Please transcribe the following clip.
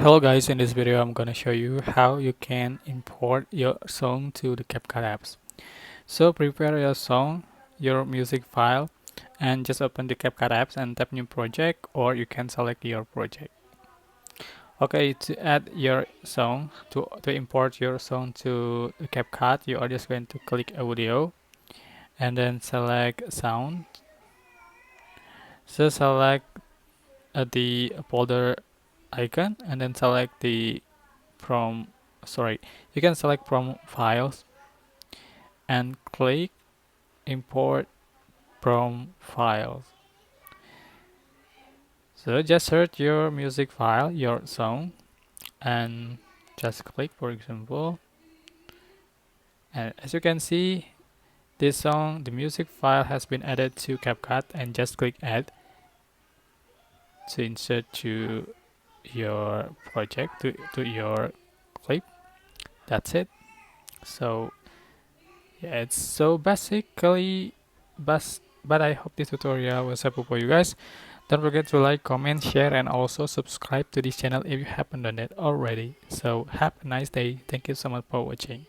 Hello guys, in this video I'm gonna show you how you can import your song to the CapCut apps. So prepare your song, your music file, and just open the CapCut apps and tap new project, or you can select your project. Okay, to add your song, to import your song to the CapCut, you are just going to click audio and then select sound. So select the folder icon and then select the from you can select from files and click import from files. So just search your music file, your song, and just click, for example, and as you can see, this song, the music file has been added to CapCut, and just click add to insert to your project, to your clip. That's it. So yeah, it's so basically but I hope this tutorial was helpful for you guys. Don't forget to like, comment, share, and also subscribe to this channel if you haven't done it already. So have a nice day. Thank you so much for watching.